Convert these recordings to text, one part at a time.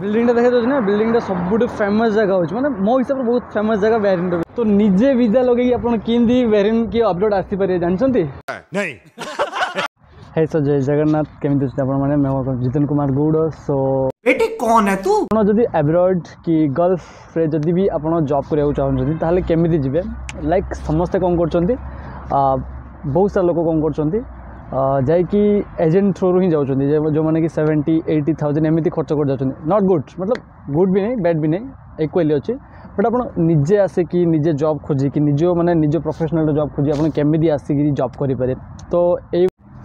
Building देखा ना building सब फेमस जगह हो मो हिसाब से बहुत फेमस जगह बेरिन तो निजे वीजा लगे आपन किंदी बेरिन की अपडेट आसी पारे जानछंती नहीं हे सो जय जगन्नाथ केमिति छ आपण माने मैं जितन कुमार गौड़ सो बेटी कौन है तू आपण जदी अब्रॉड की गल्फ रे जदी भी आपण जॉब करिया चाहछंती ताले केमिति जिवे लाइक समस्त कोन करछंती बहुत सारा लोक कोन करछंती जाइकी एजेंट थ्रू ही जाउछंती जो माने कि 70-80,000 एमिति खर्च कर जाउछंती नॉट गुड मतलब गुड भी नहीं बैड भी नहीं इक्वली अच्छी बट आप निजे आसिकी निजे जॉब खोजी कि निज माने निज प्रोफेशनल जॉब खोजी आप केमिति आसिकी जॉब करि पारे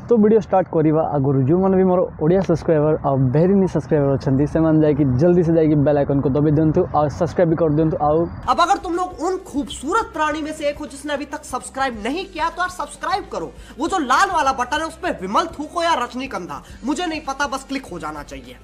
तो वीडियो स्टार्ट करवा आगुरी जो मैंने भी मोर ओडिया सब्सक्राइबर और बेहरीनी सब्सक्राइबर अच्छे से जाकि जल्दी से जाकि बेल आइकन को दबे दिंतु और सब्सक्राइब भी कर दिंतु। अब अगर तुम लोग उन खूबसूरत प्राणी में से एक हो जिसने अभी तक सब्सक्राइब नहीं किया तो यार सब्सक्राइब करो। वो जो लाल वाला बटन है उस पर विमल थूको या रजनीगंधा मुझे नहीं पता, बस क्लिक हो जाना चाहिए।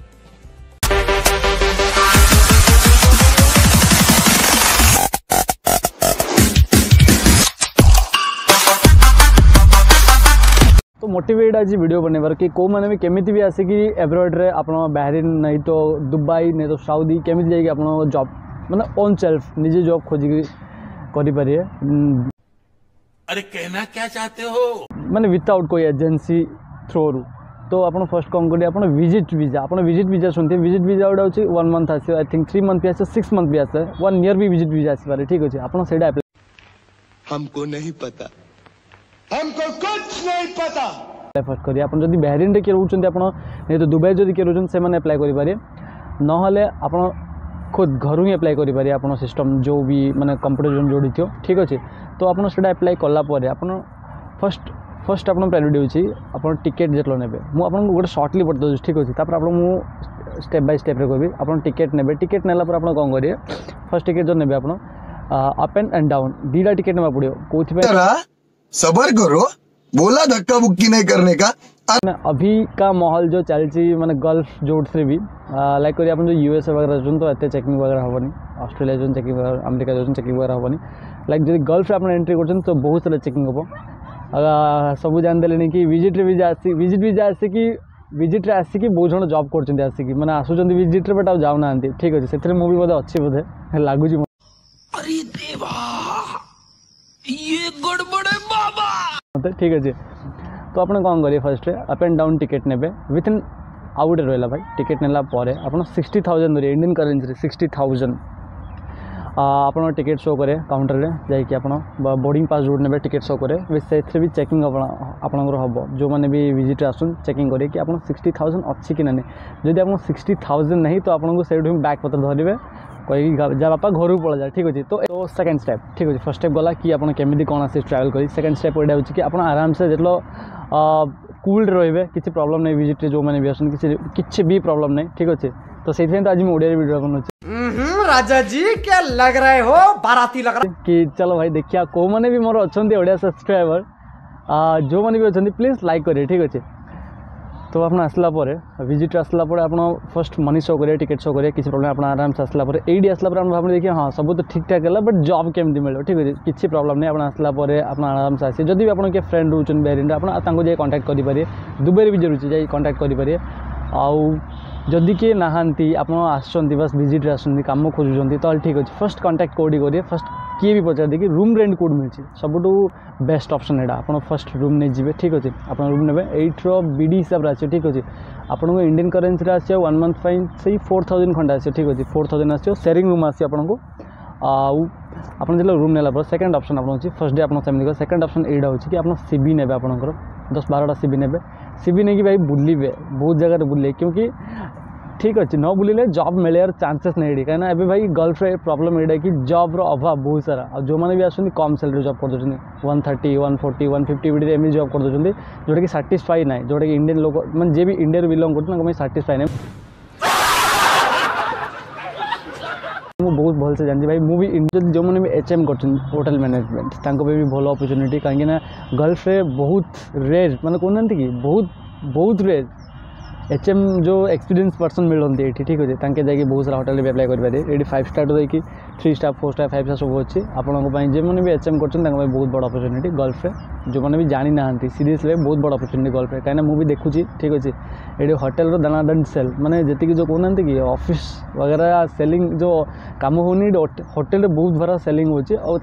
तो मोटिवेट आज वीडियो बनवार कि कौ मैंने भी केमिति भी आसिकी एब्रॉड रे आप बहरीन नहीं तो दुबई नहीं तो सऊदी केमिति जाइए आप जॉब मतलब ओन सेल्फ निजे जॉब खोजिकी करि पारिए। अरे कहना क्या चाहते हो माने विदाउट कोई एजेंसी थ्रू तो आप फर्स्ट कौन करिए आप विजिट वीजा सुनते विजिट वीजा गोटे अच्छे 1 month as I think 3 month भी आसे 6 मंथ भी आसे 1 ईयर भी विजिट वीजा आसपारे ठीक अच्छे आप हमको नहीं पता हमको कुछ नहीं पता फर्स्ट करिए आप जब बहरीन रे किए रोचंती आप नहीं तो दुबई जब किए रोचंती से मैंने अप्लाई करें नहले आप खुद घर ही अप्लाई करें आप सिस्टम जो भी माने कंप्यूटर जो जोड़ी थो ठीक अच्छे तो आप अप्लाई कलापर आप फर्स्ट आप प्रायोरिटी होची आप टिकेट जितलो नेबे मु आपन गोटे शॉर्टली बता ठीक अच्छे तापर आप स्टेप बाय स्टेप रे कहबी आप टिकेट नेबे टिकेट नेला पर आप कौन करिए फर्स्ट टिकेट जो नेबे आप अप एंड डाउन दीटा टिकेट नेबा पड़ियो कोथि सबर करो बोला धक्का बुक्की नहीं करने का। अभी का माहौल जो चलती माने गल्फ जोड़ से भी लाइक करिए आप जो यूएसए वगैरह जो तो एते चेकिंग वगैरह होबनी ऑस्ट्रेलिया जो चेकिंग वगैरह अमेरिका जो चेकिंग वगैरह होबनी लाइक जो गल्फ आप एंट्री कर तो बहुत सारा चेकिंग हम सब जान देले कि विजिट वीजा विजिट आसिकी बहुत जन जॉब कर आसिकी माने आसुचंती विजिट बट आ जाऊ ना ठीक अच्छे से मुझे बोधे अच्छी बोधे लगुच अरे देवा ये गड़बड़ है बाबा ठीक अच्छे तो आपने कौन करिए first up and down ticket नेबे विथ इन आउ गोटे रहा भाई टिकेट नेला पर आप 60,000 धरिए इंडियन करेन्सी 60,000 आप टिकेट शो करे काउंटर रे जाकि आप बोर्डिंग पास जोड़ ने टिकेट शो करे से भी चेकिंग आपंकर हम जो मैंने भी विजिट आसन चेकिंग करें कि आप 60,000 अच्छी कि ना जब आप 60,000 नहीं तो आपको से बैग पत्र धरवे कही जा बापा घर को पड़ा जाए ठीक अच्छे तो सेकेंड स्टेप ठीक अच्छे फर्स्ट स्टेप गला कि आप केमी कौन आस ट्रावेल कर सेकेंड स्टेप यहाँ हो कि आप आराम से जो कूल रे किसी प्रॉब्लम नहीं विजिट जो मैंने भी आसन किसी भी प्रॉब्लम नहीं ठीक अच्छे तो से तो आज मैं ओडिया वीडियो बनाऊँ राजा जी क्या लग रहे हो बाराती लग रहा कि चलो भाई देखिए कौ मैंने भी मोर अच्छा ओडिया सब्सक्राइबर जो मैंने भी अच्छा प्लीज लाइक करें ठीक अच्छे तो आप आसला विजिट आसला आप फर्स्ट मनी शो करें टिकेट शो करें किसी प्रॉब्लम आप आराम से आसला ये आसला भाव देखिए हाँ सब तो ठीक ठाक है बट जॉब केमती मिले ठीक अच्छे किसी प्रॉब्लम नहीं आप आसला आप आराम से आसे जब भी आप फ्रेंड रोचन बेहरीन आप कॉन्टैक्ट करेंगे दुबई भी जरूर जाए कॉन्टैक्ट करेंगे आउ जदि किए नहांती आप आसुँच बस विजिट आसुँच कम खोजुंट तो ठीक अच्छे फर्स्ट कॉन्टैक्ट कौटी करेंगे फर्स्ट किए भी पचार देखिए रूम रेंट कौट मिली सबुठू बेस्ट ऑप्शन यहाँ आप फर्स्ट रूम नहीं जी ठीक अच्छे आप रूम ने एट्र बीडी हिसाब से आस ठीक अच्छे आपको इंडियन करेन्सी आस 1 मंथ से 4,000 खंडे आस ठीक अच्छे 4,000 आस शेयरिंग रूम आस आपको आप जो रूम नेला सेकेंड ऑप्शन आप फर्स्ट डे आप सेकेंड ऑप्शन यहाँ हो कि आप सीबी ने आपंकर 10-12टा सीबी ने सीबी नहीं कि भाई बुलिए बहुत जगह बुले क्योंकि ठीक अच्छे न बुलिले जॉब मिले चांसेस नहीं कहीं ना भाई गल्फ रे प्रॉब्लम यहाँ कि जॉब रो अभाव बहुत सारा और जो मैंने भी आसुँच कम सैलरी जॉब कर 130 140 150 वीडियो एम जॉब कर जोटा कि साटिस्फाई ना जोटा कि इंडियन लोग मैं जे भी इंडिया बिलंग कर साटिस्फाई ना मुझे बहुत भल से जानती भाई मुझे भी जो मैंने भी HM कर होटल मैनेजमेंट भी भल अपॉर्चुनिटी कहीं गल्फ रे बहुत रेयर मैंने कहना कि बहुत रेयर HM जो एक्सपीरियंस पर्सन मिलती ये ठीक अच्छे तांके जाकि बहुत सारा होटेल भी अप्लाई करेंगे ये 5 स्टार देखिए 3 स्टार 4 स्टार 5 स्टार सब अच्छे आपंपाई जो मैंने भी HM कर बहुत बड़ा अपॉर्चुनिटी गल्फ में जो मैंने भी जानी ना सीरीयसली बहुत बड़ा अपॉर्चुनिटी गल्फ में कहीं मुझे देखुची ठीक अच्छे ये होटेल दानादान सेल माने जी जो कहना कि ऑफिस वगैरह सेलिंग जो कम होनी होटेल बहुत भरा सेलिंग होची और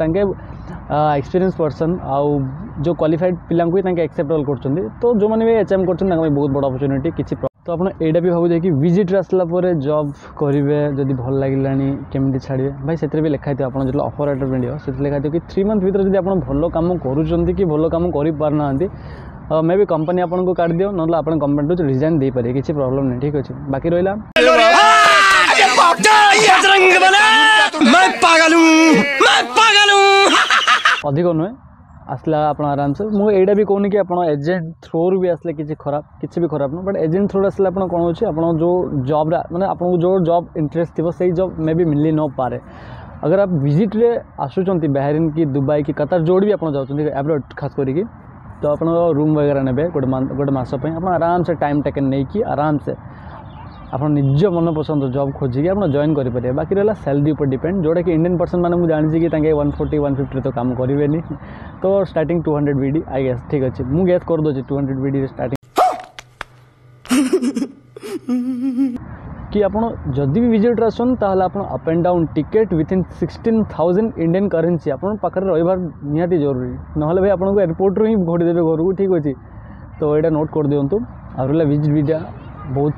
एक्सपीरियंस पर्सन आउ जो क्वालिफाइड पिला एक्सेप्टेबल कर तो जो मैंने भी HM कर बहुत बड़ा अपॉर्चुनिटी किसी तो आप यहाँ भी भाव कि विजिट आसला जॉब करेंगे जदि भल लगे केमी छाड़े भाई से भी लिखाई आप जो ऑफर लेटर मिले से लिखाई कि 3 मंथ भर जब आप भल कम करूँ कि भल कम कर मे भी कंपनी आपको काट दियो ना आप कंपनी तो रिजाइन दे पारे किसी प्रॉब्लम नहीं ठीक अच्छे बाकी रहा अधिक नुहे आसला आप आराम से मुझे भी कहूनी कि आप एजेंट थ्रू भी आसले किसी खराब किसी भी खराब ना बट एजेंट थ्रू आसले आप कौन अच्छे आप जो जॉब माने आपको जो जॉब इंटरेस्ट थी से जॉब मे भी मिली न पारे अगर आप विजिट रे आसुँच बाहरीन की दुबई की कतार जोड़ भी आप जाऊँच एब्रॉड खास करी तो आप रूम वगैरह ने गोटे मसप आप आराम से टाइम टेकन नहीं कि आराम से आप निज मन पसंद जॉब खोजिकी आप जॉइन करेंगे बाकी रहा सैलरी पर डिपेंड जोटा कि इंडियन पर्सन मैंने मुझे जानी कि 140 150 तो काम करेंगे तो स्टार्टिंग 200 BD आई गेस ठीक अच्छे मुझे गेस कर दूसरी 200 BD स्टार्टिंग कि आप जदि भी विजिट आसन ताहले आप up and down ticket within 16,000 Indian currency आप पाखे रही निहाती जरूरी ना भाई आपको एयरपोर्ट रू ही घोड़ी देवे घर को ठीक अच्छे तो यहाँ नोट कर दिंतु आ रहा विजिट वीजा बहुत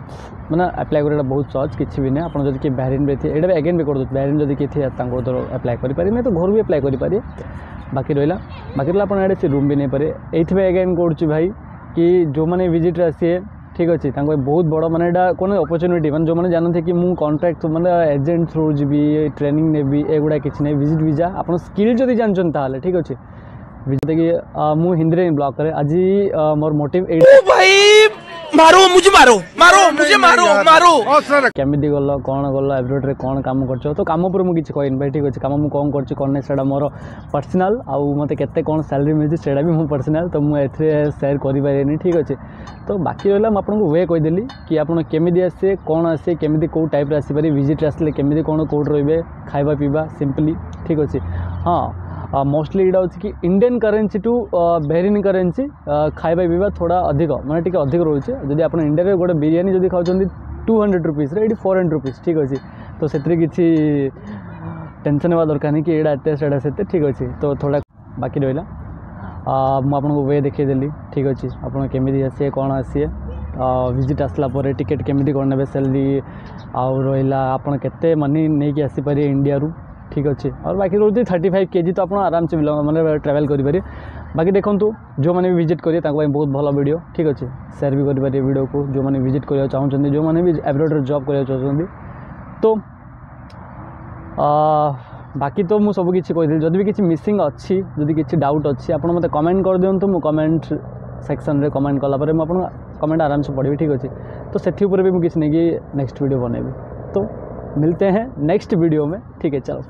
माने अप्लाई करा बहुत सहज किसी भी नहीं आप जब कि बाहरीन भी थे ये भी अगेन भी कर दो बाहरीन जब किए थे तो अप्लाई करेंगे नहीं तो घर भी अप्लाई करेंगे बाकी रहा आप से रूम भी नहीं पारे ये अगेन करुच्ची भाई कि जो मैंने विजिट आसी ठीक अच्छे बहुत बड़ा माने कौन अपॉर्चुनिटी मैंने जो मैंने जानते कि मुझे कॉन्ट्रैक्ट माने एजेंट थ्रू जी ट्रेनिंग नेबी एगुड़ा किसी नहीं विजिट वीजा आप स्किल जब जानते ठीक अच्छे विजिट कि मुझे हिंदी में ब्लॉग करे आज मोर मोटिव मारो मुझे मारो केमिति गल कौन गल एब्रोड रे कौन काम कर तो काम पर मुझे कहनी भाई ठीक अच्छे काम मुझे कौन कर मोर पर्सनाल आउ मत के कौन सैलरी मिलती से भी मो पर्सनाल तो मुझे सेयार करें ठीक अच्छे तो बाकी रहा मुझे आपको वे कहीदेली कि आप केमी आसे कौन आसे केमी कौ टाइप आसपारे विजिट आसले केमी कौन कौट रे खाଇବା पीवा सिंपली ठीक अच्छे हाँ मोस्टली यहाँ हूँ कि Indian currency to Bahrain currency खाଇବା पीवा थोड़ा अधिक मैंने टी अधिक रोचे जब आप इंडिया गोटे बिरियानी जब खाऊँ 200 रुपीज़ ये 400 रुपीज़ ठीक अच्छे तो से किसी टेंशन होगा दरकार नहीं कि यहाँ एत से ठीक अच्छे तो थोड़ा बाकी रहा मुझे वे देखीदेली ठीक अच्छे आप केमी आसिए कौन आसिए विजिट आसला टिकेट केमी कौन ने सैलरी आउ रहा आपड़ के मनी नहीं कि आसीपारे इंडिया रू ठीक अच्छे और बाकी रोज 35 kg तो आप आराम से मैंने ट्रैवल करेंगे बाकी देखो जो मैंने भी विजिट करेंगे बहुत भल वीडियो ठीक अच्छे शेयर भी करेंगे वीडियो को जो मैंने विजिट करना चाहते जो मैंने भी एब्रॉड जॉब करना चाहते तो बाकी तो मुझे सब किसी कही जब भी किसी मिसिंग अच्छी जब किसी डाउट अच्छी आप मत कमेंट कर दिंतु मु कमेंट सेक्शन रे कमेंट कलापर मुझे कमेंट आराम से पढ़ी ठीक अच्छे तो से भी मुझे किसी नहीं कि नेक्स्ट वीडियो बनैबी तो मिलते हैं नेक्स्ट वीडियो में ठीक है चलो।